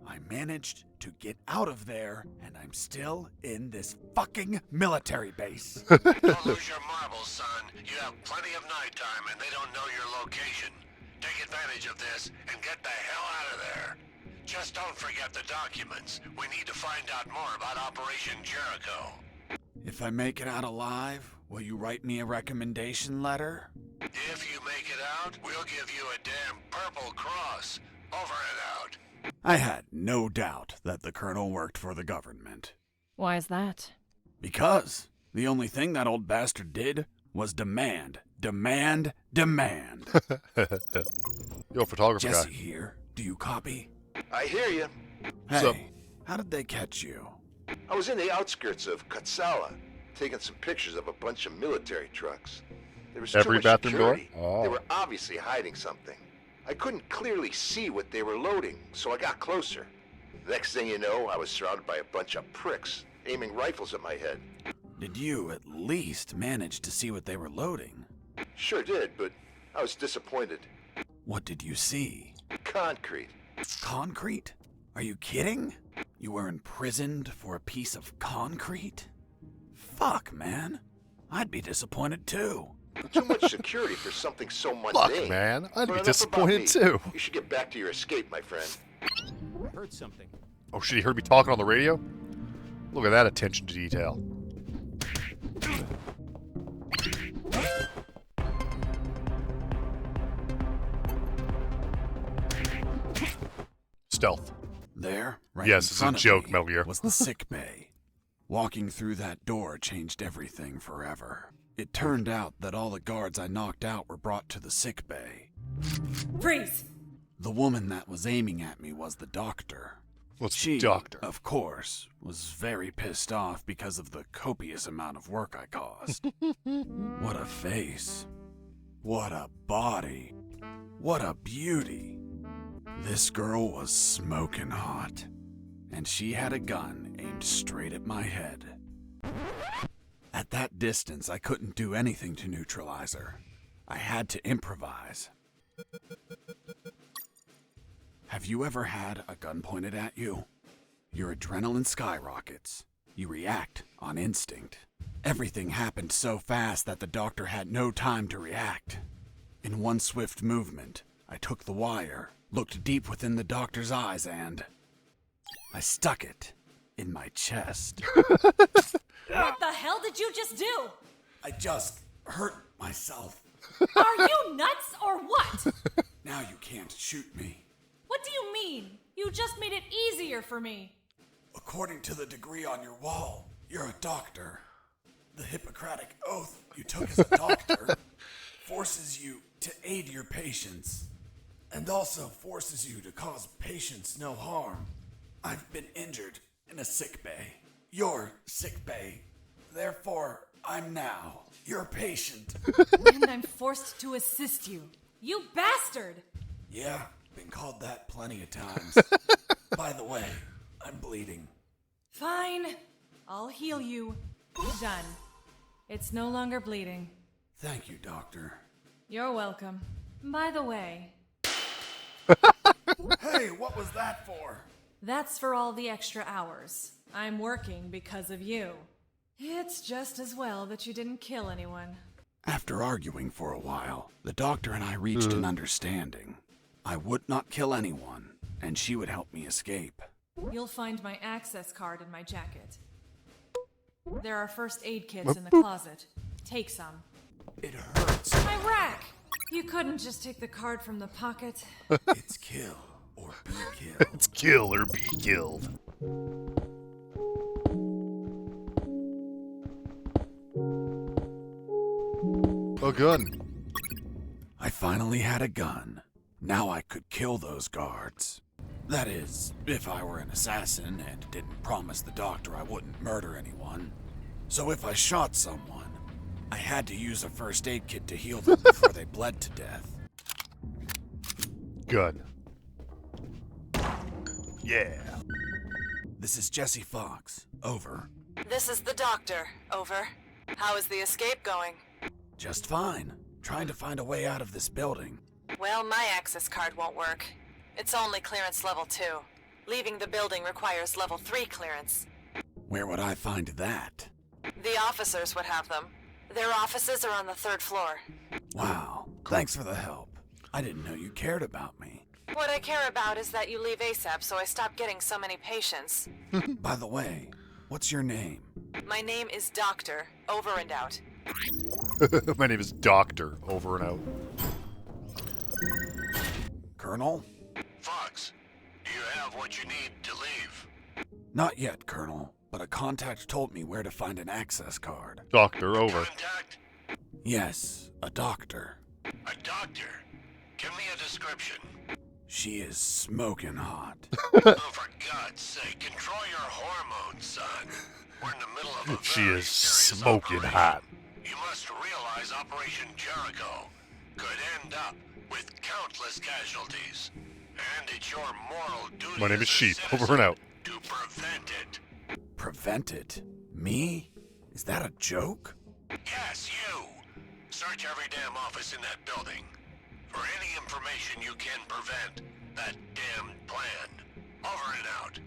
I managed to get out of there, and I'm still in this fucking military base. Don't lose your marbles, son. You have plenty of nighttime and they don't know your location. Take advantage of this and get the hell out of there. Just don't forget the documents. We need to find out more about Operation Jericho. If I make it out alive, will you write me a recommendation letter? If you make it out, we'll give you a damn purple cross. Over and out. I had no doubt that the Colonel worked for the government. Why is that? Because the only thing that old bastard did was demand. Yo, photographer Jesse guy. here. Do you copy? I hear you. What's up? Hey, how did they catch you? I was in the outskirts of Katsala, taking some pictures of a bunch of military trucks. There was Every too much bathroom door? security. Oh. They were obviously hiding something. I couldn't clearly see what they were loading, so I got closer. Next thing you know, I was surrounded by a bunch of pricks, aiming rifles at my head. Did you at least manage to see what they were loading? Sure did, but I was disappointed. What did you see? Concrete. Concrete? Are you kidding? You were imprisoned for a piece of concrete? Fuck, man. I'd be disappointed too. Too much security for something so mundane. Fuck, man. I'd But be enough disappointed about me. too. You should get back to your escape, my friend. I heard something. Oh shit, he heard me talking on the radio? Look at that attention to detail. Stealth. There, right Yes, in it's a front of joke, me, Metal Gear. was the sick bay. Walking through that door changed everything forever. It turned out that all the guards I knocked out were brought to the sick bay. Freeze! The woman that was aiming at me was the doctor. What's She, doctor? of course, was very pissed off because of the copious amount of work I caused. What a face. What a body. What a beauty. This girl was smoking hot, and she had a gun aimed straight at my head. At that distance, I couldn't do anything to neutralize her. I had to improvise. Have you ever had a gun pointed at you? Your adrenaline skyrockets. You react on instinct. Everything happened so fast that the doctor had no time to react. In one swift movement, I took the wire, looked deep within the doctor's eyes, and I stuck it in my chest. What the hell did you just do? I just hurt myself. Are you nuts or what? Now you can't shoot me. What do you mean? You just made it easier for me. According to the degree on your wall, you're a doctor. The Hippocratic oath you took as a doctor forces you to aid your patients, and also forces you to cause patients no harm. I've been injured in a sick bay. Your sick bay. Therefore, I'm now your patient. And I'm forced to assist you. You bastard! Yeah, been called that plenty of times. By the way, I'm bleeding. Fine. I'll heal you. Done. It's no longer bleeding. Thank you, doctor. You're welcome. By the way, Hey, what was that for? that's for all the extra hours. I'm working because of you. It's just as well that you didn't kill anyone. After arguing for a while, the doctor and I reached an understanding. I would not kill anyone, and she would help me escape. You'll find my access card in my jacket. There are first aid kits in the closet. Take some. It hurts. My rack! You couldn't just take the card from the pocket. It's kill or be killed. It's kill or be killed. A gun. I finally had a gun. Now I could kill those guards. That is, if I were an assassin and didn't promise the doctor I wouldn't murder anyone. So if I shot someone, I had to use a first aid kit to heal them before they bled to death. Good. Yeah. This is Jesse Fox. Over. This is the doctor. Over. How is the escape going? Just fine. Trying to find a way out of this building. Well, my access card won't work. It's only clearance level 2. Leaving the building requires level 3 clearance. Where would I find that? The officers would have them. Their offices are on the 3rd floor. Wow. Thanks for the help. I didn't know you cared about me. What I care about is that you leave ASAP so I stop getting so many patients. By the way, what's your name? My name is Doctor. Over and out. My name is Doctor. Over and out. Colonel? Fox, do you have what you need to leave? Not yet, Colonel, but a contact told me where to find an access card. Doctor, over. Contact? Yes, a doctor. A doctor? Give me a description. She is smoking hot. Oh, for God's sake, control your hormones, son. We're in the middle of a She very is serious smoking operation. hot. You must realize Operation Jericho could end up with countless casualties. And it's your moral duty My name as is a Sheep. citizen Over and out. to prevent it. Prevent it? Me? Is that a joke? Yes, you. Search every damn office in that building. For any information you can prevent that damned plan. Over and out.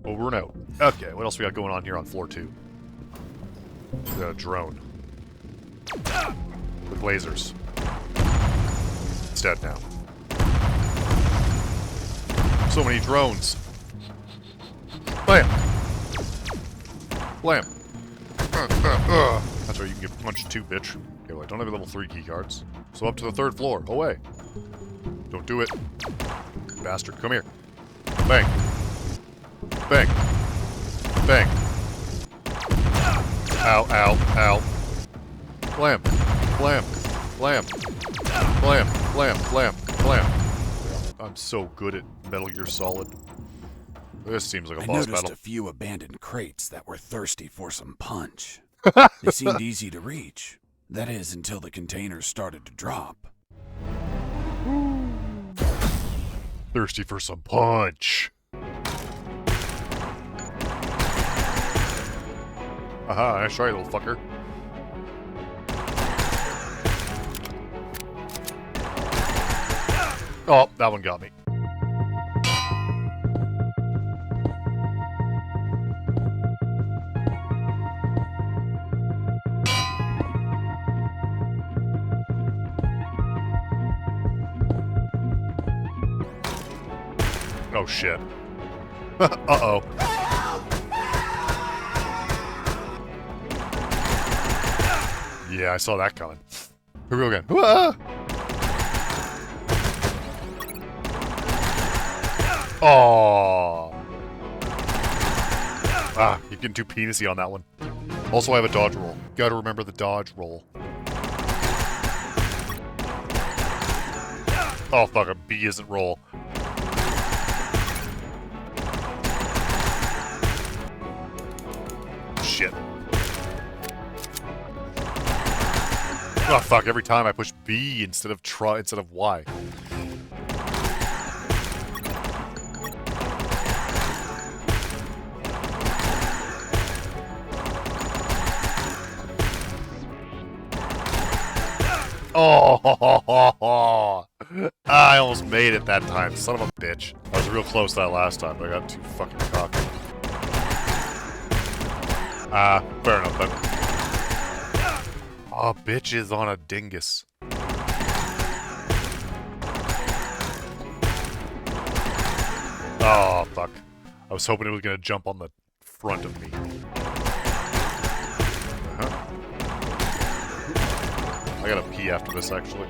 Over and out. Okay, what else we got going on here on floor 2? We got a drone. With lasers. It's dead now. So many drones. Blam! Blam! That's right, you can get punched too, bitch. Okay, well, I don't have level 3 keycards. So up to the 3rd floor. Away. Don't do it. Bastard, come here. Bang. Bang. Bang. Ow, ow, ow. Blam. Blam. Blam. Blam. Blam. Blam. Blam. I'm so good at Metal Gear Solid. This seems like a I boss noticed battle. a few abandoned crates that were thirsty for some punch. They seemed easy to reach. That is, until the containers started to drop. Thirsty for some punch. Aha, nice try, little fucker. Oh, that one got me. Oh shit. Uh-oh. Yeah, I saw that coming. Here we go again. Ah! Oh. Ah, you're getting too penisy on that one. Also, I have a dodge roll. Gotta remember the dodge roll. Oh, fuck, a B isn't roll. Shit. Oh, fuck, every time I push B instead of Y. Oh, I almost made it that time, son of a bitch. I was real close that last time, but I got too fucking cocky. Fair enough, then. Oh, bitch is on a dingus. Oh, fuck. I was hoping it was gonna jump on the front of me. I gotta pee after this, actually.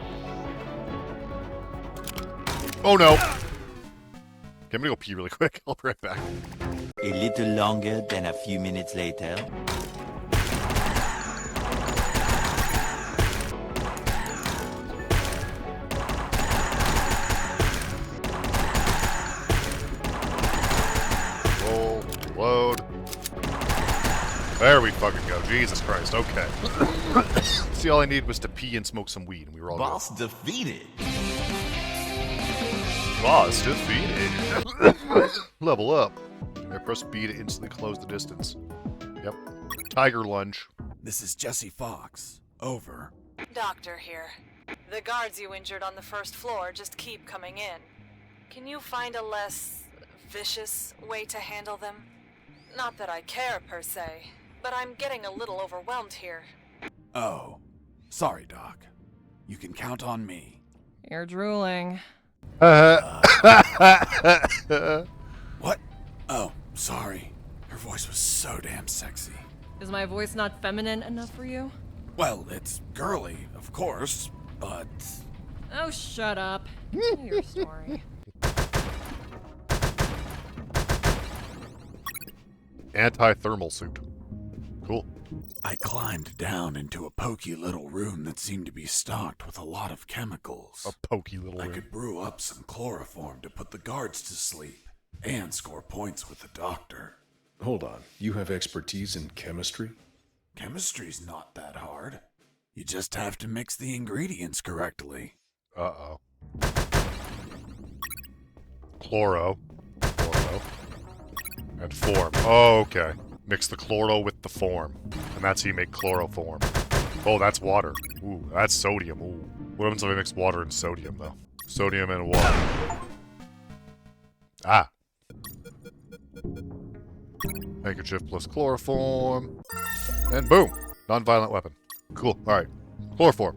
Oh no! Okay, I'm gonna go pee really quick. I'll be right back. A little longer than a few minutes later. There we fucking go. Jesus Christ. Okay. See, all I needed was to pee and smoke some weed, and we were all Boss defeated. good. Boss defeated. Level up. I press B to instantly close the distance. Yep. Tiger lunge. This is Jesse Fox. Over. Doctor here. The guards you injured on the first floor just keep coming in. Can you find a less vicious way to handle them? Not that I care, per se, but I'm getting a little overwhelmed here. Oh. Sorry, Doc. You can count on me. You're drooling. What? Oh, sorry. Her voice was so damn sexy. Is my voice not feminine enough for you? Well, it's girly, of course, but... Oh, shut up. Tell your story. Anti-thermal suit. Cool. I climbed down into a pokey little room that seemed to be stocked with a lot of chemicals. A pokey little I room. could brew up some chloroform to put the guards to sleep and score points with the doctor. Hold on. You have expertise in chemistry? Chemistry's not that hard. You just have to mix the ingredients correctly. Uh-oh. Chloro. And form. Oh, okay. Mix the chloro with the form. And that's how you make chloroform. Oh, that's water. Ooh, that's sodium. Ooh. What happens if I mix water and sodium, though? Sodium and water. Ah. Handkerchief plus chloroform. And boom! Non-violent weapon. Cool. Alright. Chloroform.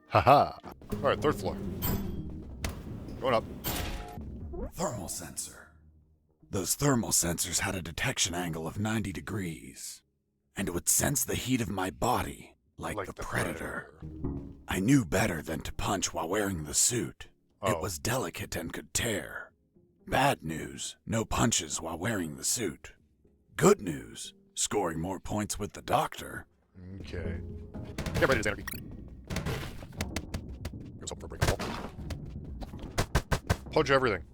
Haha. Alright, third floor. Going up. Thermal sensor. Those thermal sensors had a detection angle of 90 degrees, and it would sense the heat of my body, like the predator. I knew better than to punch while wearing the suit. Oh. It was delicate and could tear. Bad news, no punches while wearing the suit. Good news, scoring more points with the doctor. Okay. Get ready to anarchy. Here's hope for a break. Punch everything.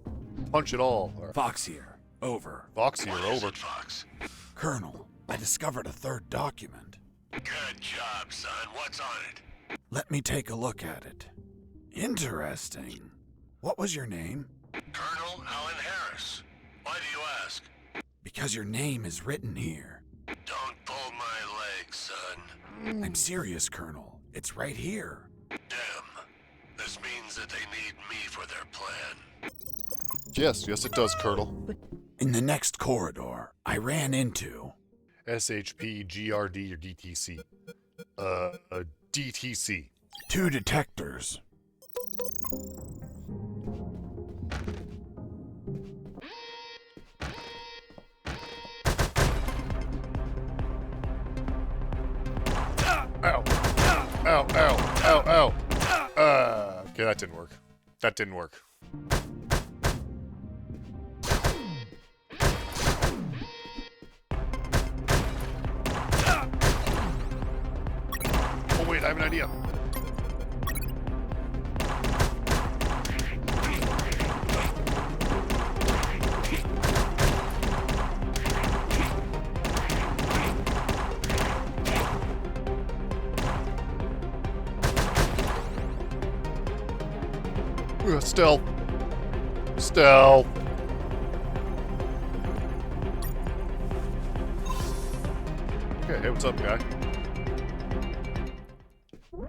Punch it all. Right. Fox here. Over. Foxy What or is over. it, Fox? Colonel, I discovered a third document. Good job, son. What's on it? Let me take a look at it. Interesting. What was your name? Colonel Alan Harris. Why do you ask? Because your name is written here. Don't pull my leg, son. I'm serious, Colonel. It's right here. Damn. This means that they need me for their plan. Yes, it does, Colonel. In the next corridor, I ran into... SHP, GRD, or DTC? DTC. 2 detectors. Ow. Ow, ow, ow, ow. Okay, that didn't work. That didn't work. Oh wait, I have an idea. Stealth. Stealth. Okay, hey, what's up, guy?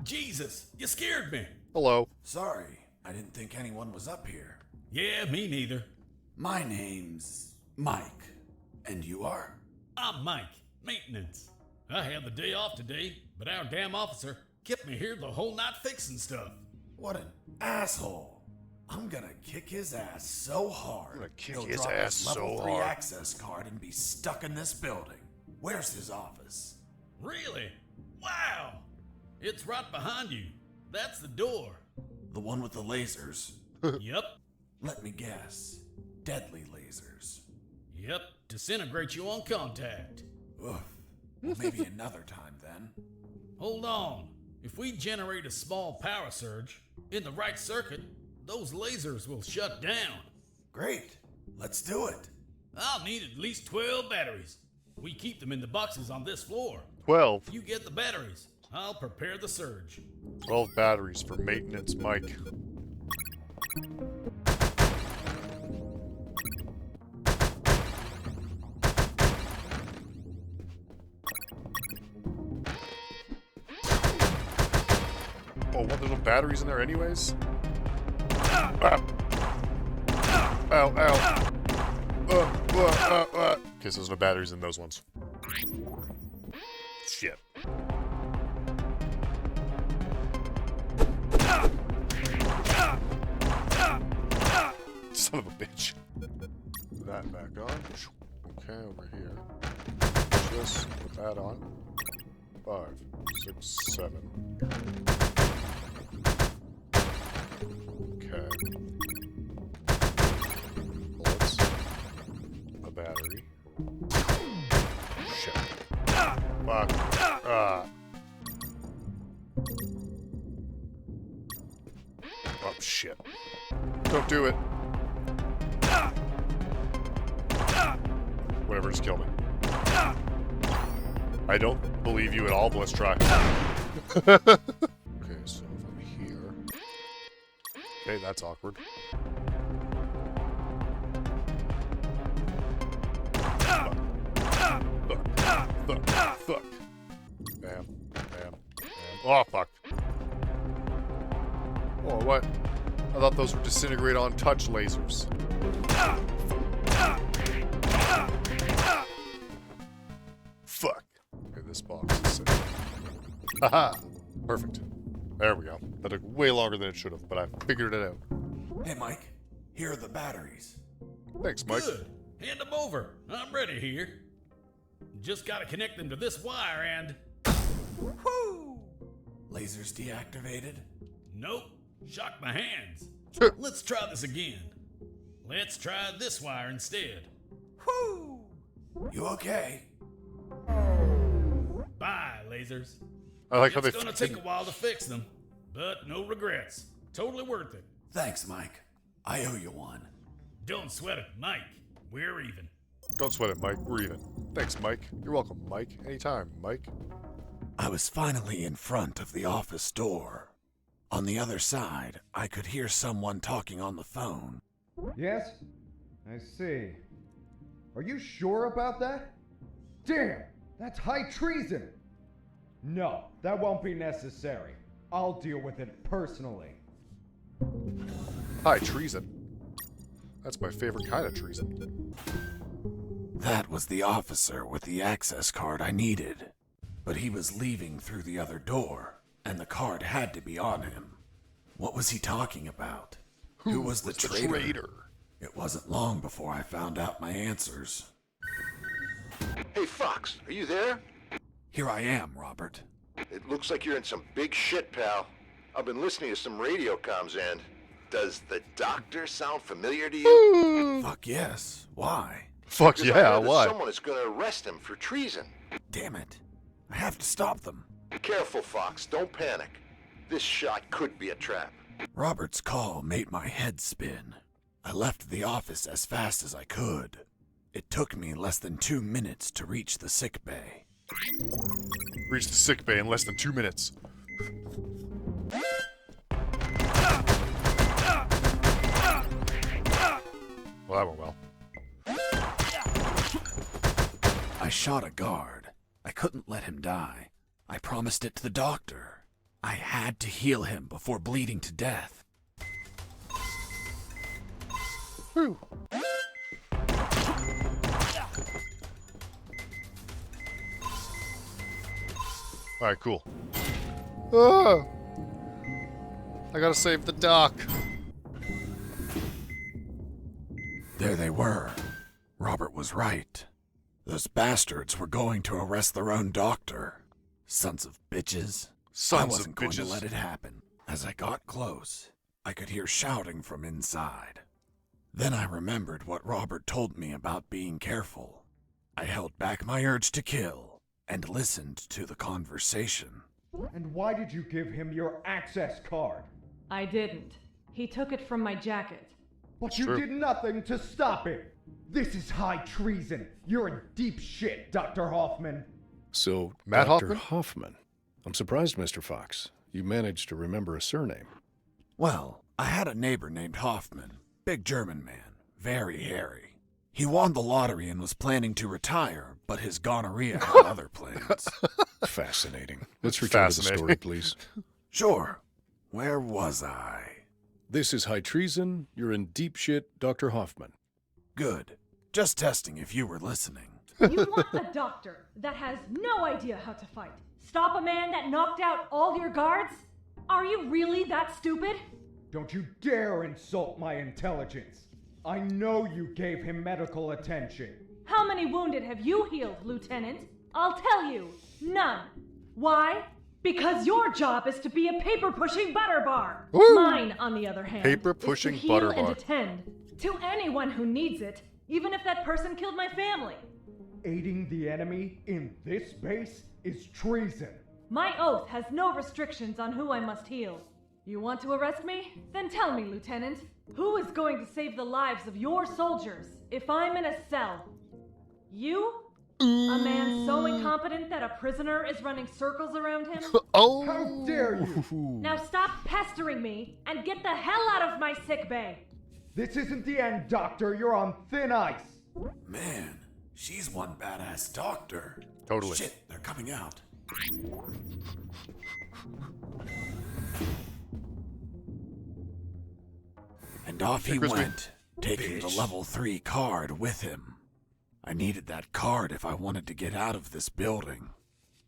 Jesus, you scared me. Hello. Sorry, I didn't think anyone was up here. Yeah, me neither. My name's Mike. And you are? I'm Mike, maintenance. I had the day off today, but our damn officer kept me here the whole night fixing stuff. What an asshole. I'm gonna kick his ass so hard. I'm gonna kick he'll his drop ass his level so 3 hard. access card and be stuck in this building. Where's his office? Really? Wow! It's right behind you. That's the door. The one with the lasers. Yep. Let me guess. Deadly lasers. Yep. Disintegrate you on contact. Oof. Well, maybe another time then. Hold on. If we generate a small power surge in the right circuit, those lasers will shut down. Great. Let's do it. I'll need at least 12 batteries. We keep them in the boxes on this floor. 12. You get the batteries. I'll prepare the surge. 12 batteries for maintenance, Mike. Oh, what, there's no batteries in there anyways? Ah. Ow, ow. Okay, so there's no batteries in those ones. Shit. Son of a bitch. That back on. Okay, over here. Push this, put that on. 5, 6, 7. Okay. Bullets. A battery. Shit. Fuck. Ah. Oh, shit. Don't do it. Whatever, just kill me. I don't believe you at all, but let's try. Okay, so if I'm here... Okay, that's awkward. Fuck. Bam. Oh, fuck. Oh, what? I thought those were disintegrate on touch lasers. Fuck. Okay, this box is sick. Haha! Perfect. There we go. That took way longer than it should have, but I figured it out. Hey, Mike. Here are the batteries. Thanks, Mike. Good. Hand them over. I'm ready here. Just gotta connect them to this wire and... Woo! Lasers deactivated? Nope. Shocked my hands. Sure. Let's try this again. Let's try this wire instead. Woo! You okay? Bye, lasers. I like how they It's gonna take a while to fix them, but no regrets. Totally worth it. Thanks, Mike. I owe you one. Don't sweat it, Mike. We're even. Don't sweat it, Mike. We're even. Thanks, Mike. You're welcome, Mike. Anytime, Mike. I was finally in front of the office door. On the other side, I could hear someone talking on the phone. Yes? I see. Are you sure about that? Damn! That's high treason! No, that won't be necessary. I'll deal with it personally. High treason. That's my favorite kind of treason. That was the officer with the access card I needed. But he was leaving through the other door, and the card had to be on him. What was he talking about? Who was the traitor? It wasn't long before I found out my answers. Hey, Fox, are you there? Here I am, Robert. It looks like you're in some big shit, pal. I've been listening to some radio comms and... Does the doctor sound familiar to you? Fuck yes. Why? Fuck Because I yeah, heard that why? someone is gonna arrest him for treason. Damn it. I have to stop them. Careful, Fox. Don't panic. This shot could be a trap. Robert's call made my head spin. I left the office as fast as I could. It took me less than 2 minutes to reach the sick bay. Reach the sick bay in less than 2 minutes. Well, that went well. I shot a guard. I couldn't let him die. I promised it to the doctor. I had to heal him before bleeding to death. Whew. Alright, cool. Ah! I gotta save the doc. There they were. Robert was right. Those bastards were going to arrest their own doctor. Sons of bitches. I wasn't going to let it happen. As I got close, I could hear shouting from inside. Then I remembered what Robert told me about being careful. I held back my urge to kill and listened to the conversation. And why did you give him your access card? I didn't. He took it from my jacket. But you did nothing to stop it. This is high treason. You're in deep shit, Dr. Hoffman. So, Matt Dr. Hoffman? Hoffman. I'm surprised, Mr. Fox. You managed to remember a surname. Well, I had a neighbor named Hoffman. Big German man. Very hairy. He won the lottery and was planning to retire, but his gonorrhea had other plans. Fascinating. Let's return to the story, please. Sure. Where was I? This is high treason. You're in deep shit, Dr. Hoffman. Good. Just testing if you were listening. You want a doctor that has no idea how to fight. Stop a man that knocked out all your guards? Are you really that stupid? Don't you dare insult my intelligence. I know you gave him medical attention. How many wounded have you healed, Lieutenant? I'll tell you, none. Why? Because your job is to be a paper-pushing butter bar. Woo! Mine, on the other hand, Paper-pushing is to heal butter and bar. attend to anyone who needs it, even if that person killed my family. Aiding the enemy in this base is treason. My oath has no restrictions on who I must heal. You want to arrest me? Then tell me, Lieutenant, who is going to save the lives of your soldiers if I'm in a cell? You? A man so incompetent that a prisoner is running circles around him? Oh! How dare you! Now stop pestering me and get the hell out of my sick bay! This isn't the end, Doctor. You're on thin ice. Man, she's one badass doctor. Totally. Shit, they're coming out. And off he went, taking the level 3 card with him. I needed that card if I wanted to get out of this building.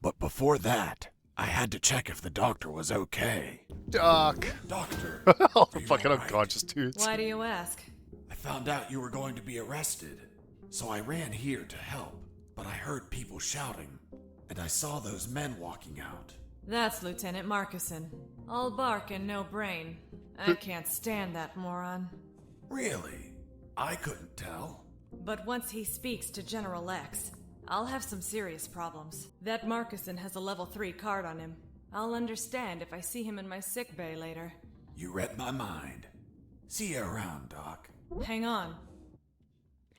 But before that, I had to check if the doctor was okay. Doc! Doctor! All the fucking unconscious dudes. Why do you ask? I found out you were going to be arrested, so I ran here to help. But I heard people shouting, and I saw those men walking out. That's Lieutenant Marcuson. All bark and no brain. I can't stand that moron. Really? I couldn't tell. But once he speaks to General X, I'll have some serious problems. That Marcuson has a level 3 card on him. I'll understand if I see him in my sick bay later. You read my mind. See you around, Doc. Hang on.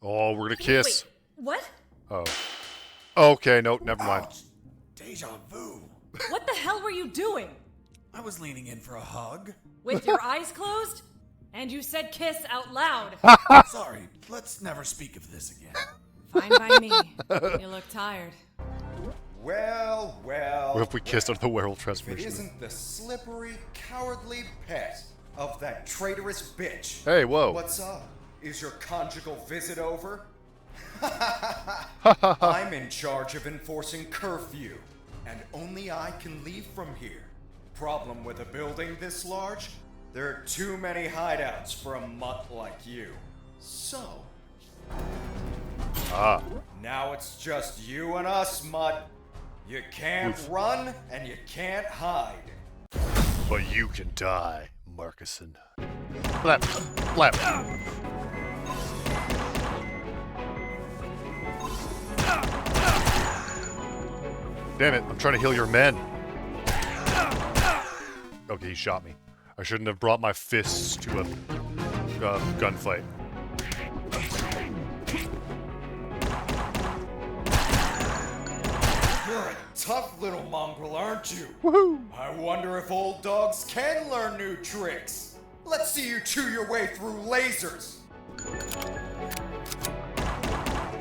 Oh, we're gonna kiss. Wait, what? Oh. Okay, no, never mind. Ouch. Deja vu. What the hell were you doing? I was leaning in for a hug. With your eyes closed? And you said kiss out loud. Sorry, let's never speak of this again. Fine by me. You look tired. Well. What if we kissed under the werewolf If it transformation? isn't the slippery, cowardly pet of that traitorous bitch. Hey, whoa. What's up? Is your conjugal visit over? I'm in charge of enforcing curfew, and only I can leave from here. Problem with a building this large? There are too many hideouts for a mutt like you. So, now it's just you and us, mutt. You can't run and you can't hide. But you can die, Marcuson. Flap, flap. Damn it, I'm trying to heal your men. Okay, he shot me. I shouldn't have brought my fists to a gunfight. You're a tough little mongrel, aren't you? Woohoo! I wonder if old dogs can learn new tricks. Let's see you chew your way through lasers.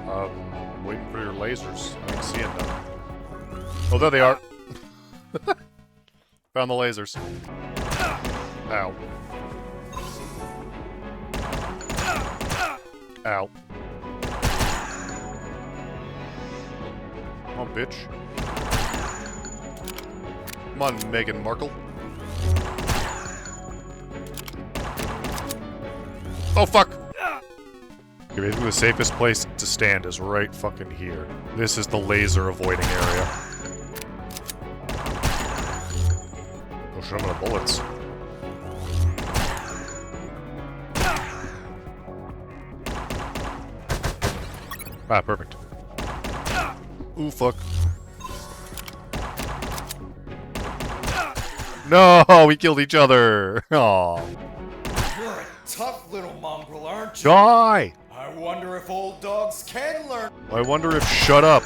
I'm waiting for your lasers. I don't see them though. Oh, there they are. Found the lasers. Ow. Ow. Come on, bitch. Come on, Meghan Markle. Oh, fuck! Okay, basically the safest place to stand is right fucking here. This is the laser avoiding area. Oh shit, I'm out of bullets. Ah, perfect. Ooh, fuck. No, we killed each other. Aww. tough little mongrel, aren't you? Die! I wonder if old dogs can learn. I wonder if shut up.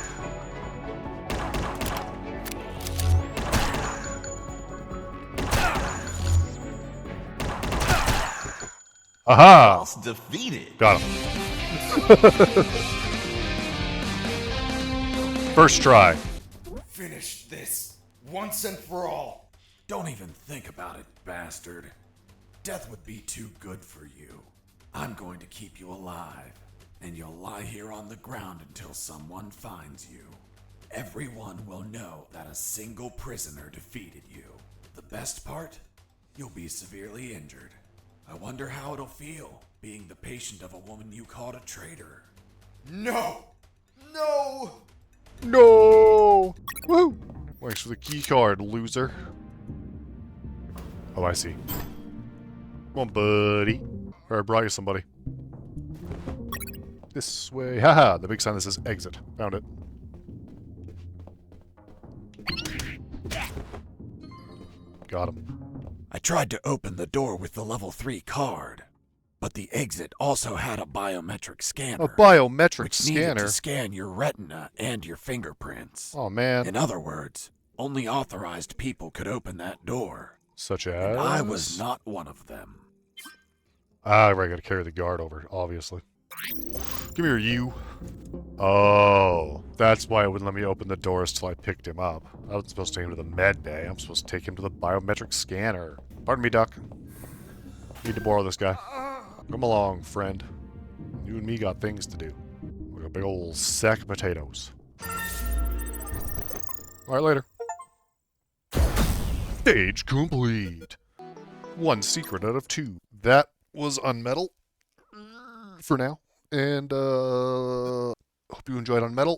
Aha! Boss defeated. Got him. First try. Finish this once and for all. Don't even think about it, bastard. Death would be too good for you. I'm going to keep you alive, and you'll lie here on the ground until someone finds you. Everyone will know that a single prisoner defeated you. The best part? You'll be severely injured. I wonder how it'll feel, being the patient of a woman you called a traitor. No! No! No! Woo! Thanks for the key card, loser. Oh, I see. Come on, buddy. Or I brought you somebody. This way. Haha, the big sign that says exit. Found it. Got him. I tried to open the door with the level 3 card, but the exit also had a biometric scanner. A biometric which needed scanner? to scan your retina and your fingerprints. Oh, man. In other words, only authorized people could open that door. Such as? And I was not one of them. Ah, right, gotta carry the guard over, obviously. Come here, you. Oh, that's why it wouldn't let me open the doors till I picked him up. I wasn't supposed to take him to the med bay. I'm supposed to take him to the biometric scanner. Pardon me, Duck. Need to borrow this guy. Come along, friend. You and me got things to do. We got a big old sack of potatoes. Alright, later. Stage complete. 1 secret out of 2. That was UnMetal. For now. And, hope you enjoyed UnMetal.